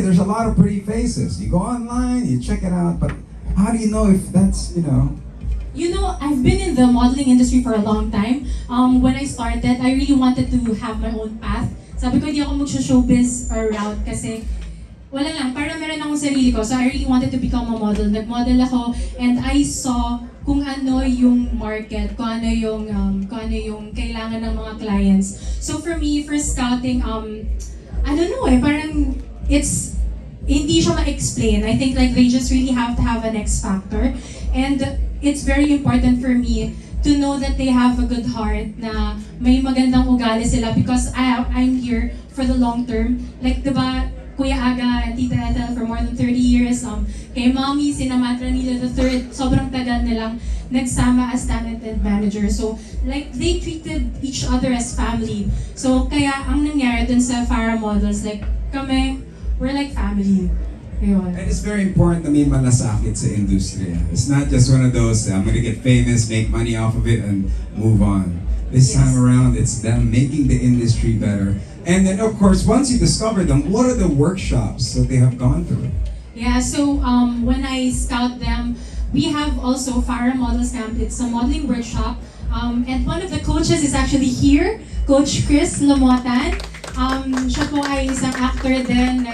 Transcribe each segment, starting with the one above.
there's a lot of pretty faces. You go online, you check it out, but how do you know if that's, You know, I've been in the modeling industry for a long time. When I started, I really wanted to have my own path. Sabi ko, hindi ako mag-showbiz or route kasi wala lang, parang meron akong sarili ko. So I really wanted to become a model. Nag-model ako and I saw kung ano yung market, kung ano yung kailangan ng mga clients. So for me, for scouting, I don't know parang hindi siya ma-explain. I think like they just really have to have an X factor. And it's very important for me to know that they have a good heart, na may magandang ugali sila because I'm here for the long term. Like, diba, Kuya Aga and Tita Ethel for more than 30 years. Kay Mommy, sinamatra nila the third, sobrang tagal nilang nagsama as talented manager. So, like, they treated each other as family. So, kaya ang nangyari dun sa Farah Models, like, we're like family. Ayun. And it's very important na may malasakit sa industriya. It's not just one of those, I'm gonna get famous, make money off of it, and move on. This time around, it's them making the industry better. And then, of course, once you discover them, what are the workshops that they have gone through? Yeah, so when I scout them, we have also Farah Models Camp. It's a modeling workshop. And one of the coaches is actually here, Coach Chris Lamotan. Siya po ay isang actor din,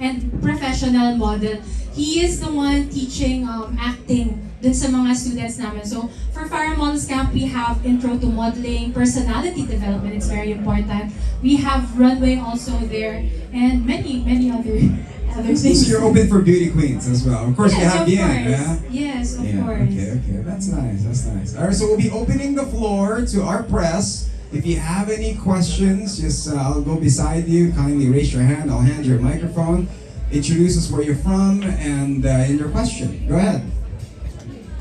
and professional model. He is the one teaching acting dun sa mga students namin. So, for Farah Models Camp, we have intro to modeling, personality development, it's very important. We have runway also there, and many other things. So you're open for beauty queens as well. Of course, Yes, you have of Vienne, course. yeah? Yes, of Yeah, course. okay. That's nice. All right, so we'll be opening the floor to our press. If you have any questions, just I'll go beside you. Kindly raise your hand. I'll hand you a microphone. Introduce us where you're from and your question. Go ahead.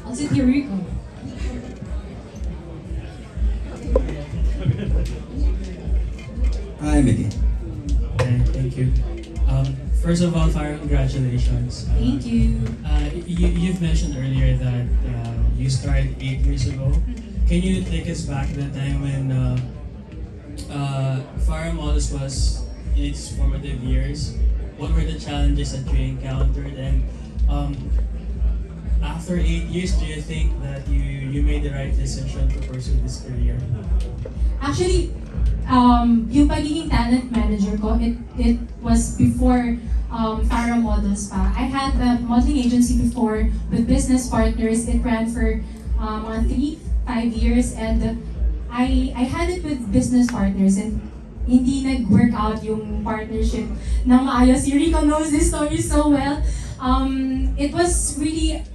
I'll sit here, Rico. Hi, Mickey. Okay, thank you. First of all, Farah, congratulations. Thank you. You've mentioned earlier that you started 8 years ago. Can you take us back to the time when Farah Models was in its formative years? What were the challenges that you encountered? And after 8 years, do you think that you made the right decision to pursue this career? Actually, yung pagiging talent manager ko, it was before Farah Models pa. I had a modeling agency before with business partners. It ran for mga 3-5 years, and I had it with business partners, and hindi nag-work out yung partnership ng maayos. Si Rico knows this story so well. It was really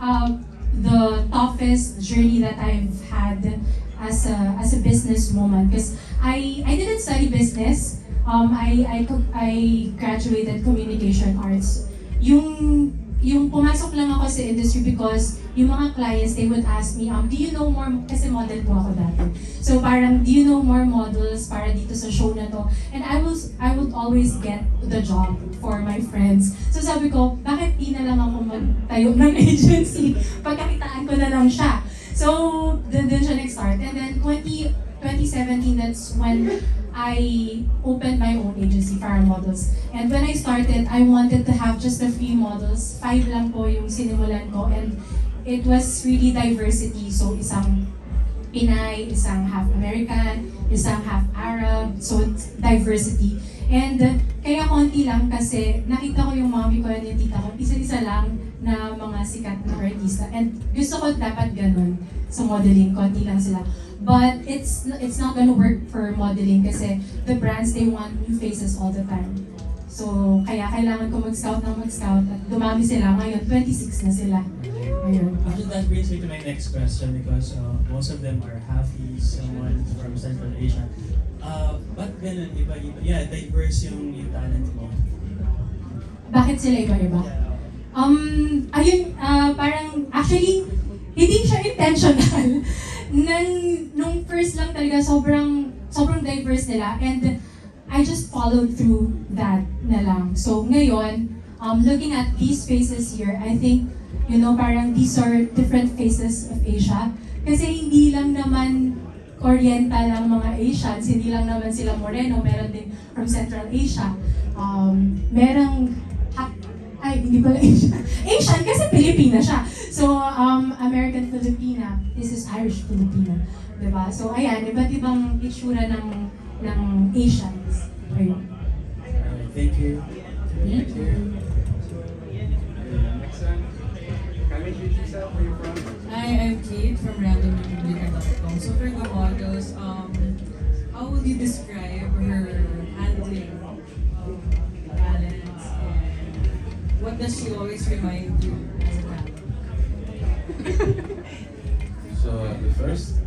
the toughest journey that I've had as a businesswoman, because I didn't study business. I graduated communication arts. Yung pumasok lang ako sa industry because yung mga clients, they would ask me, do you know more, kasi model po ako dati. So parang, do you know more models para dito sa show na to? And I would always get the job for my friends. So sabi ko, bakit di na lang ako magtayo ng agency? Pagkakitaan ko na lang siya. So, dun siya nag-start. And then 2017, that's when I opened my own agency, Farah Models. And when I started, I wanted to have just a few models. 5 lang po yung sinimulan ko. And it was really diversity. So, isang Pinay, isang half American, isang half Arab. So, it's diversity. And kaya konti lang kasi nakita ko yung mommy ko and yung tita ko, isa-isa lang na mga sikat na artista. And gusto ko dapat ganun sa modeling, konti lang sila. But it's not gonna work for modeling kasi the brands, they want new faces all the time. So, kaya kailangan ko mag-scout at dumami sila. Ngayon, 26 na sila. Ayun. Actually, that brings me to my next question because most of them are Hafiz, someone from Central Asia. Ba't ganun, iba-iba? Yeah, diverse yung talent mo. Bakit sila iba-iba? Parang actually, hindi siya intentional. Nung first lang talaga, sobrang diverse nila, and I just followed through that na lang. So ngayon, looking at these faces here, I think, parang these are different faces of Asia. Kasi hindi lang naman Oriental ang mga Asians, hindi lang naman sila Moreno, meron din from Central Asia. Merong hindi pala Asian. Asian kasi Pilipina siya. So, American Filipina. This is Irish Filipina. Diba? So, ayan, iba't ibang itsura ng Asians. Ayun. Thank you. Thank you. Next one. Can you introduce yourself? Where you from? Hi, I'm Kate from randomrepublica.com. So for the models, how would you describe her handling balance and what does she always remind you as a talent? So the first,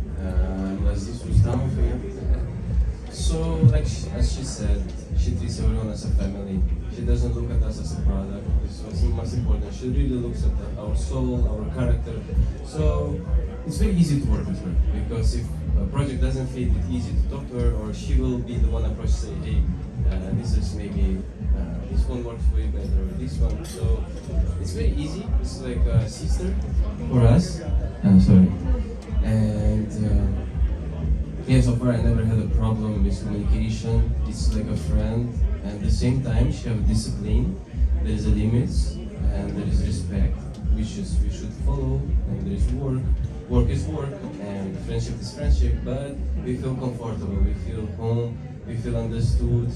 Laziz, Rustamov again. So as she said, she treats everyone as a family. She doesn't look at us as a product. This was most important. She really looks at our soul, our character. So it's very easy to work with her because if a project doesn't fit, it's easy to talk to her, or she will be the one approach say, hey, this is maybe this one works for you better, or this one. So it's very easy. It's like a sister for us. Sorry. And yeah, so far I never had a problem with communication. It's like a friend. And at the same time, she have discipline. There is a limits and there is respect, which is we should follow. And there is work. Work is work, and friendship is friendship. But we feel comfortable. We feel home. We feel understood.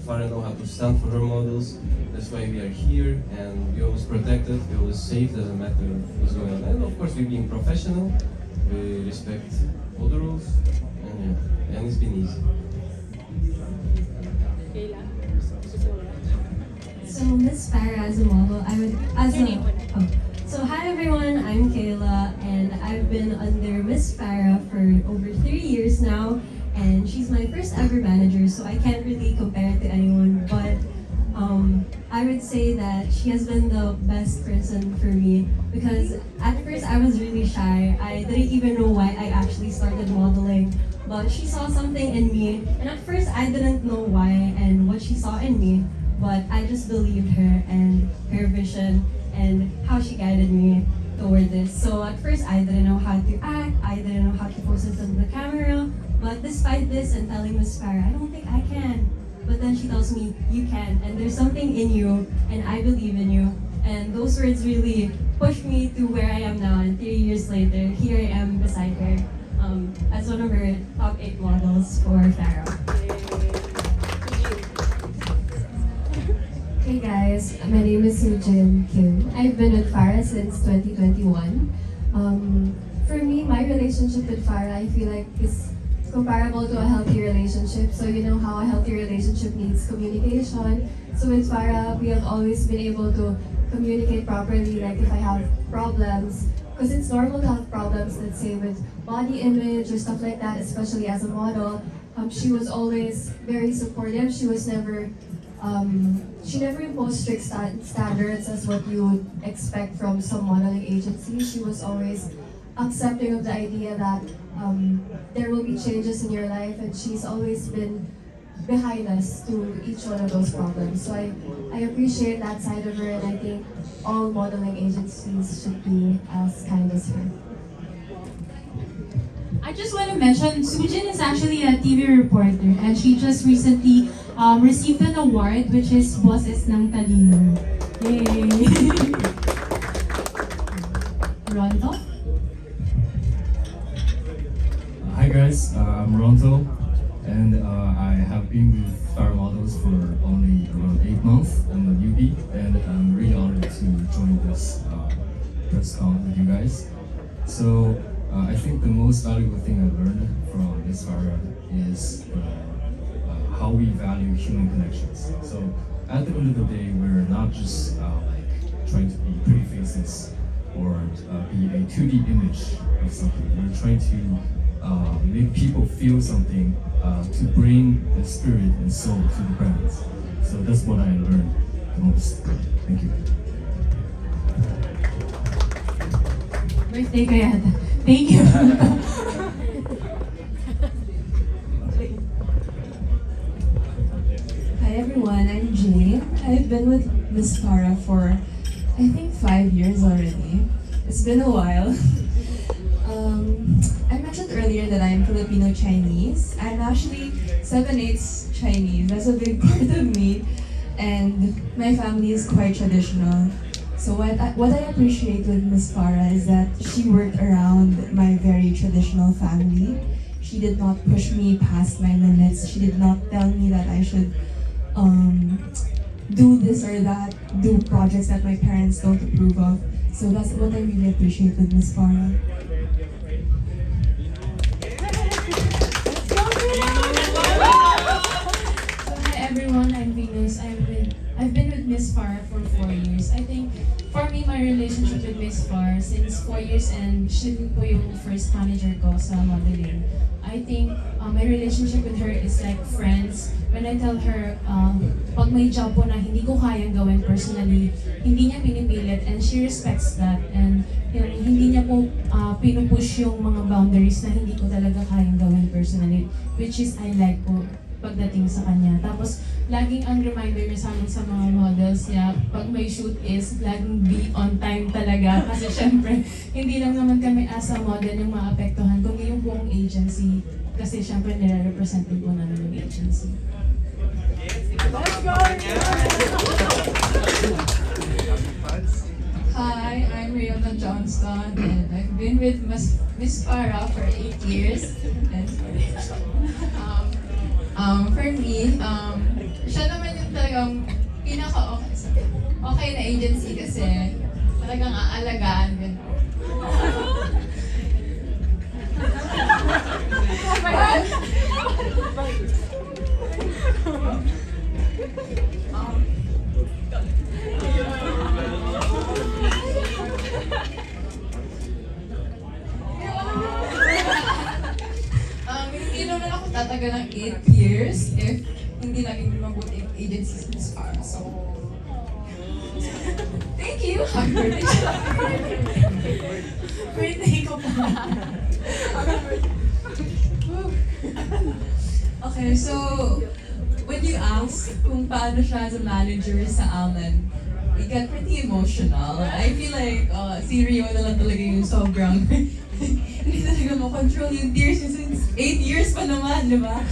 Farah know how to stand for her models. That's why we are here, and we always protected. We always safe. Doesn't matter what's going on. And of course, we being professional. We respect all the rules, and it's been easy. So Miss Farah as a model, So hi everyone, I'm Kaela and I've been under Miss Farah for over 3 years now, and she's my first ever manager, so I can't really compare it to anyone, but I would say that she has been the best person for me because at first I was really shy. I didn't even know why I actually started modeling, but she saw something in me, and at first I didn't know why and what she saw in me, but I just believed her and her vision and how she guided me toward this. So at first I didn't know how to act, I didn't know how to pose in front of the camera, but despite this and telling Miss Farah, I don't think I can. But then she tells me, you can, and there's something in you, and I believe in you. And those words really pushed me to where I am now, and 3 years later, here I am beside her as one of her top 8 models for Farah. Hey guys, my name is Sujin Kim. I've been with Farah since 2021. For me, my relationship with Farah, I feel like is comparable to a healthy relationship. So you know how a healthy relationship needs communication. So with Farah, we have always been able to communicate properly, like if I have problems, because it's normal to have problems, let's say with body image or stuff like that, especially as a model. She was always very supportive. She was never she never imposed strict standards as what you would expect from some modeling agency. She was always accepting of the idea that there will be changes in your life, and she's always been behind us through each one of those problems. So I appreciate that side of her, and I think all modeling agencies should be as kind as her. I just want to mention, Sujin is actually a TV reporter, and she just recently received an award, which is Boses ng Talino. Yay! Ronto? Hi guys, I'm Ronto, and I have been with Farah Models for only around 8 months. I'm a newbie, and I'm really honored to join this PRESSCON with you guys. So I think the most valuable thing I learned from Miss Farah is how we value human connections. So at the end of the day, we're not just trying to be pretty faces or be a 2D image of something. We're trying to make people feel something to bring the spirit and soul to the brand. So that's what I learned the most. Thank you. Birthday ko yata. Thank you. Hi everyone, I'm Jane. I've been with Miss Farah for I think 5 years already. It's been a while. I mentioned earlier that I'm Filipino Chinese. I'm actually 7/8 Chinese. That's a big part of me. And my family is quite traditional. So what I appreciate with Miss Farah is that she worked around my very traditional family. She did not push me past my limits. She did not tell me that I should do this or that, do projects that my parents don't approve of. So that's what I really appreciate with Miss Farah. Hi everyone, I'm Venus. I've been with Miss Farah for 4 years. I think for me, my relationship with Miss Farah since 4 years and siya din po yung first manager ko sa modeling. I think my relationship with her is like friends. When I tell her, pag may job po na hindi ko kayang gawin personally, hindi niya pinipilit and she respects that. And yun, hindi niya po pinupush yung mga boundaries na hindi ko talaga kayang gawin personally, which is I like po pagdating sa kanya. Tapos, laging ang reminder niya sa amin sa mga models niya, pag may shoot is, laging be on time talaga. Kasi syempre, hindi lang naman kami as a model yung maapektuhan, kundi yung buong agency. Kasi syempre, nire-represent din po namin yung agency. Hi, I'm Riona Johnston, and I've been with Miss Farah for 8 years. And, for me, siya naman yung talagang pinaka-okay na agency kasi talagang aalagaan yun. Hindi naman ako tatagal ng 8 years if hindi naging mabuti yung agency sa Miss Farah. So, thank you! Happy birthday! Birthday ko pa. Okay, so, when you ask kung paano siya as a manager sa amin, we get pretty emotional. I feel like si Riona lang talaga yung sobrang hindi talaga makontrol yung tears niya since 8 years pa naman, di ba?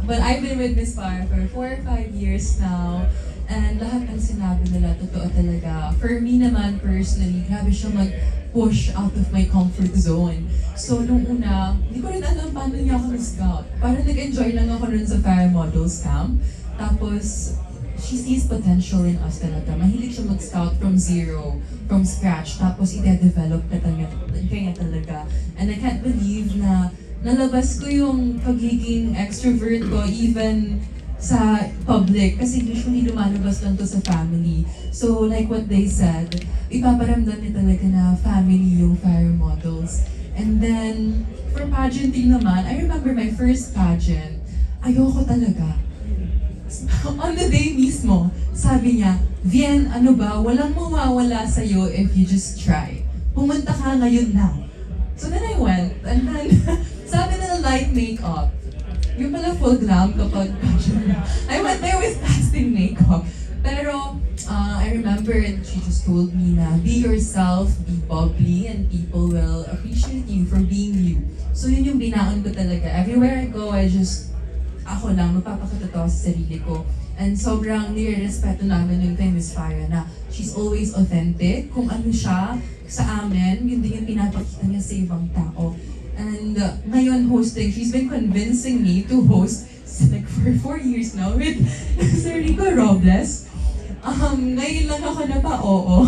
But I've been with Miss Farah for 4 or 5 years now. And lahat ng sinabi nila, totoo talaga. For me naman, personally, grabe siya mag-push out of my comfort zone. So, nung una, hindi ko rin alam paano niya ako na-scout. Parang nag-enjoy lang ako rin sa Farah Models camp. Tapos, she sees potential in us talaga. Mahilig siya mag-scout from zero, from scratch. Tapos, i-develop na kanya talaga. And I can't believe na nalabas ko yung pagiging extrovert ko even sa public kasi usually lumalabas lang to sa family. So like what they said, ipaparamdam niya talaga na family yung Farah Models. And then for pageanting naman, I remember my first pageant, ayoko talaga. On the day mismo, sabi niya, Vienne, ano ba, walang mawawala sa'yo if you just try. Pumunta ka ngayon na. So then I went, and then sabi na light makeup. Yung pala full glam kapag I went there with casting makeup. Pero I remember she just told me na be yourself, be bubbly, and people will appreciate you for being you. So yun yung binaon ko talaga. Everywhere I go, ako lang, magpapakatotoo sa sarili ko. And sobrang nire-respeto namin yung kay Miss Farah na she's always authentic. Kung ano siya sa amin, yun din yung pinapakita niya sa ibang tao. And ngayon hosting, she's been convincing me to host like for 4 years now with Sir Rico Robles. Ngayon lang ako na pa-oo.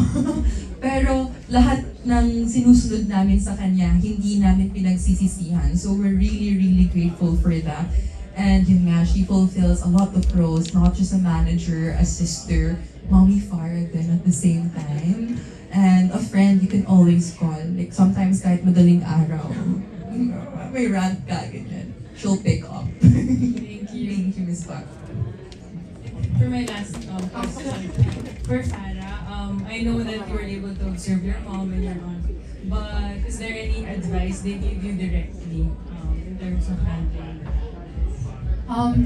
Pero lahat ng sinusunod namin sa kanya, hindi namin pinagsisisihan. So we're really, really grateful for that. And yun nga, she fulfills a lot of roles, not just a manager, a sister, mommy Farah din at the same time. And a friend you can always call. Like sometimes kahit madaling araw, may rant ka, ganyan. She'll pick up. Thank you. Thank you, Miss Farah. For my last question, for Farah, I know that you were able to observe your mom and your aunt, but is there any advice they gave you directly in terms of handling?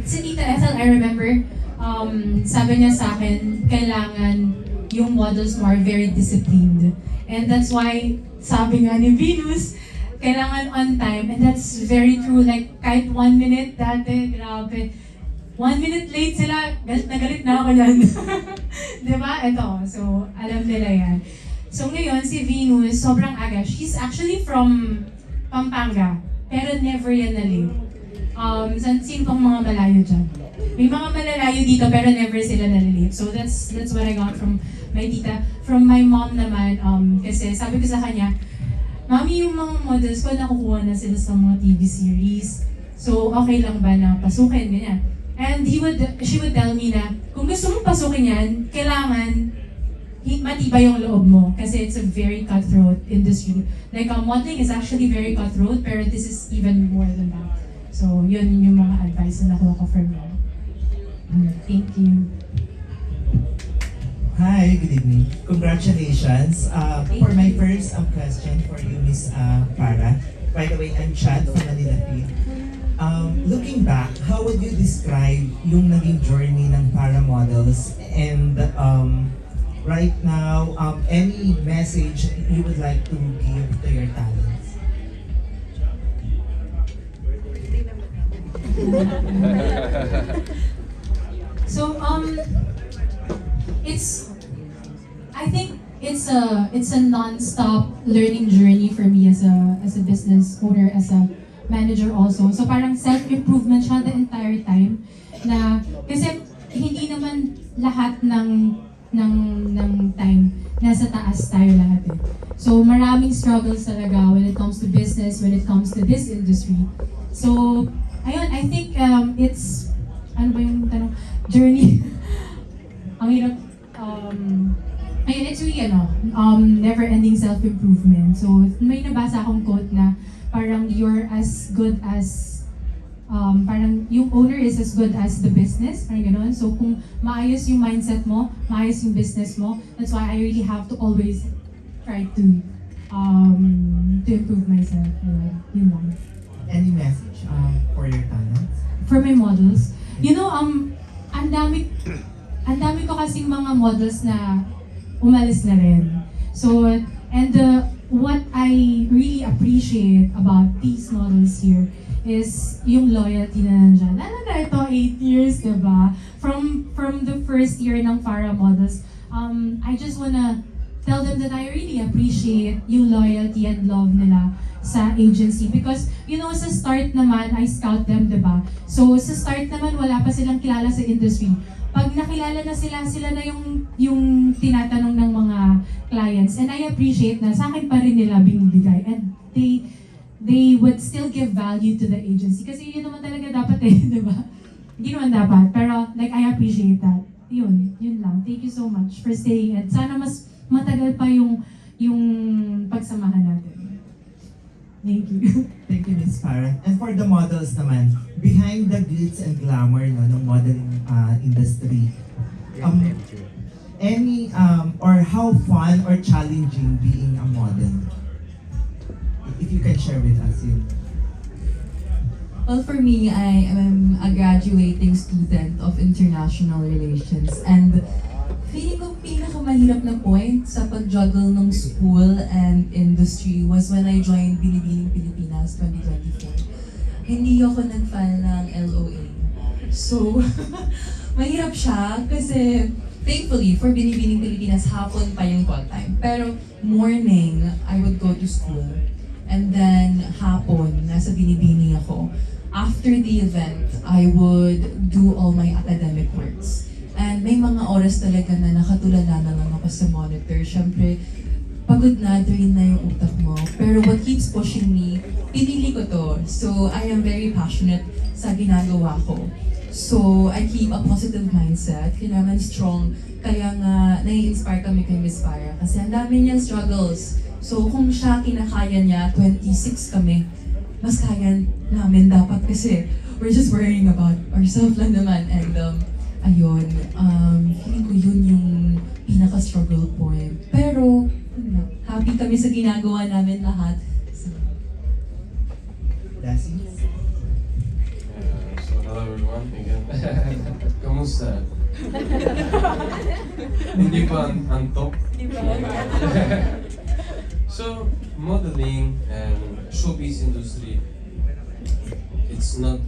Si Tita Ethel, I remember, sabi niya sa akin, kailangan yung models mo are very disciplined. And that's why, sabi nga ni Venus, kailangan on time. And that's very true. Like, kahit 1 minute dati, grabe. 1 1 minute late sila, galit na ako yan. Diba? Ito, so alam nila yan. So ngayon, si Venus, sobrang aga. She's actually from Pampanga, pero never yan na late. Sino pang mga malayo dyan? May mga malalayo dito, pero never sila na late. So that's what I got from my tita. From my mom naman, kasi sabi ko sa kanya, Mami, yung mga models ko, nakukuha na sila sa mga TV series. So, okay lang ba na pasukin, ganyan. And she would tell me na, kung gusto mong pasukin yan, kailangan matibay yung loob mo. Kasi it's a very cutthroat industry. Like, modeling is actually very cutthroat, pero this is even more than that. So, yun yung mga advice na nakuha ko from them. Thank you. Hi, good evening. Congratulations. For my first question for you, Miss Farah. By the way, I'm Chad from Manila Phil. Looking back, how would you describe yung naging journey ng Farah Models? And right now, any message you would like to give to your talents? So, I think it's a non-stop learning journey for me as a business owner, as a manager also. So parang self-improvement siya the entire time. Na kasi hindi naman lahat ng time nasa taas tayo lahat eh. So maraming struggles talaga when it comes to business, when it comes to this industry. So ayun, I think it's ano ba yung tanong? Journey. Ang hirap ayun, it's really never-ending self-improvement. So, may nabasa akong quote na parang you're as good as, parang yung owner is as good as the business, parang gano'n. So, kung maayos yung mindset mo, maayos yung business mo, that's why I really have to always try to improve myself. Yun lang. Any message for your talents? For my models, you know, ang dami ko kasing mga models na umalis na rin. So, and what I really appreciate about these models here is yung loyalty na nandyan. Lalo na ito, 8 years, diba? From the first year ng Farah Models, I just wanna tell them that I really appreciate yung loyalty and love nila sa agency. Because, you know, sa start naman, I scout them, diba? So, sa start naman, wala pa silang kilala sa industry. Pag nakilala na sila na yung tinatanong ng mga clients. And I appreciate na sa akin pa rin nila binibigay. And they would still give value to the agency. Kasi yun naman talaga dapat eh, di ba? Hindi naman dapat. Pero like, I appreciate that. Yun lang. Thank you so much for staying. At sana mas matagal pa yung pagsamahan natin. Thank you. Thank you, Miss Farah. And for the models naman, behind the glitz and glamour ng modeling industry, any or how fun or challenging being a model? If you can share with us yun. Well, for me, I am a graduating student of international relations, and feeling ko pinakamahirap na point sa pag-juggle ng school and industry was when I joined Binibining Pilipinas 2024. Hindi ako nag-file ng LOA. So, mahirap siya kasi thankfully for Binibining Pilipinas, hapon pa yung call time. Pero morning, I would go to school. And then hapon, nasa Binibining ako. After the event, I would do all my academic works. And may mga oras talaga na nakatulala na lang ako sa monitor. Siyempre, pagod na, drain na yung utak mo. Pero what keeps pushing me, pinili ko to. So, I am very passionate sa ginagawa ko. So, I keep a positive mindset. Kailangan strong. Kaya nga, nai-inspire kami kay Miss Farah. Kasi ang dami niyang struggles. So, kung siya kinakaya niya, 26 kami, mas kaya namin dapat kasi we're just worrying about ourselves lang naman. And, ayun, feeling ko yun yung pinaka-struggle point. Pero, happy kami sa ginagawa namin lahat. So, Laziz? So hello everyone again. Kamusta? Hindi pa antok? So, modeling and showbiz industry, it's not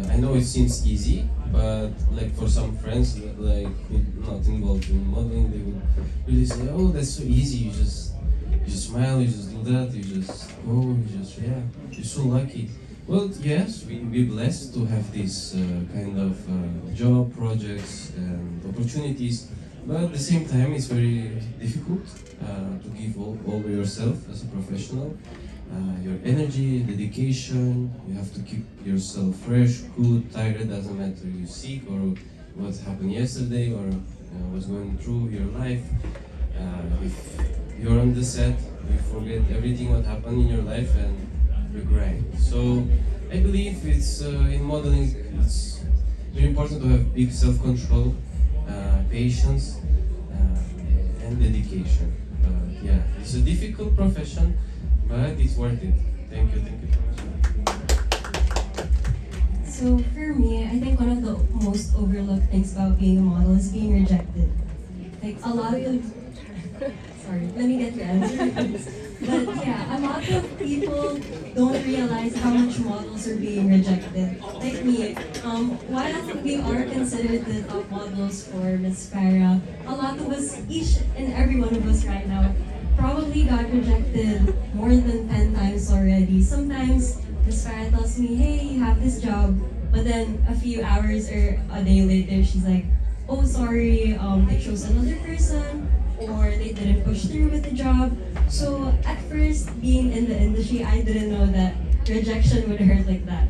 I know it seems easy, but like for some friends like who not involved in modeling, they would really say, "Oh, that's so easy. You just smile, you just do that, you just go, you're so lucky." Well, yes, we're blessed to have this kind of job, projects, and opportunities, but at the same time, it's very difficult to give all of yourself as a professional. Your energy, dedication, you have to keep yourself fresh, good, tired, doesn't matter you're sick or what happened yesterday or what's going through your life. If you're on the set, you forget everything what happened in your life and you grind. So I believe it's in modeling, it's very important to have big self-control, patience, and dedication. Yeah, it's a difficult profession, but it's worth it. Thank you so much. So for me, I think one of the most overlooked things about being a model is being rejected. Like a lot of sorry, let me get your answer. But yeah, a lot of people don't realize how much models are being rejected. Like me, while we are considered the top models for Miss Farah, a lot of us, each and every one of us right now, probably got rejected more than 10 times already. Sometimes Miss Farah tells me, "Hey, you have this job," but then a few hours or a day later, she's like, "Oh, sorry, they chose another person," or they didn't push through with the job. So at first, being in the industry, I didn't know that rejection would hurt like that.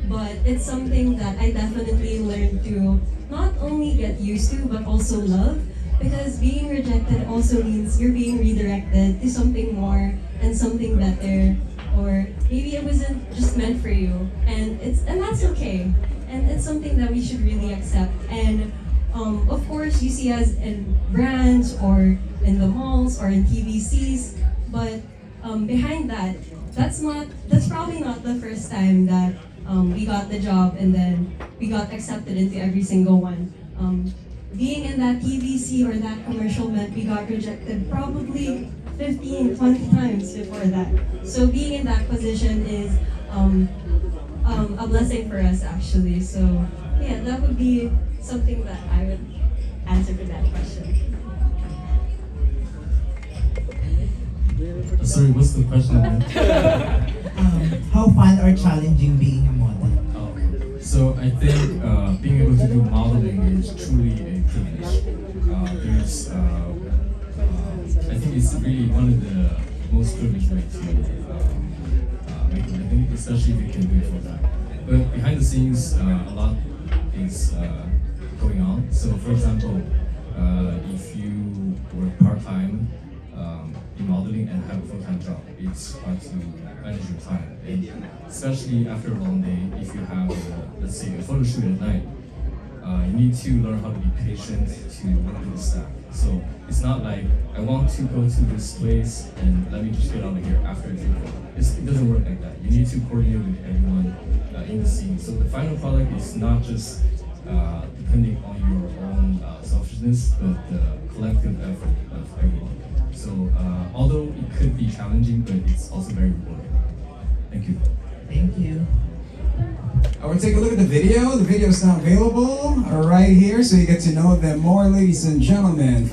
But it's something that I definitely learned to not only get used to, but also love. Because being rejected also means you're being redirected to something more and something better. Or maybe it wasn't just meant for you. And that's okay. And it's something that we should really accept. And of course, you see us in brands or in the malls or in TVCs, but behind that, that's probably not the first time that we got the job and then we got accepted into every single one. Being in that TVC or that commercial meant we got rejected probably 15, 20 times before that. So being in that position is a blessing for us actually. So yeah, that would be something that I would answer for that question. Sorry, what's the question again? How fun or challenging being a model? Okay. So I think being able to do modeling is truly a privilege. I think it's really one of the most privileged ways to make a living, especially if you can do it full time. But behind the scenes, a lot is going on. So for example, if you work part-time in modeling and have a full-time job, it's hard to manage your time. And especially after a long day, if you have, let's say, a photo shoot at night, you need to learn how to be patient to work with the staff. So it's not like, I want to go to this place and let me just get out of here after a take. It doesn't work like that. You need to coordinate with everyone in the scene. So the final product is not just depending on your own selfishness, but the collective effort of everyone. So although it could be challenging, but it's also very rewarding. Thank you. Thank you. I will take a look at the video. The video is now available right here, so you get to know them more, ladies and gentlemen.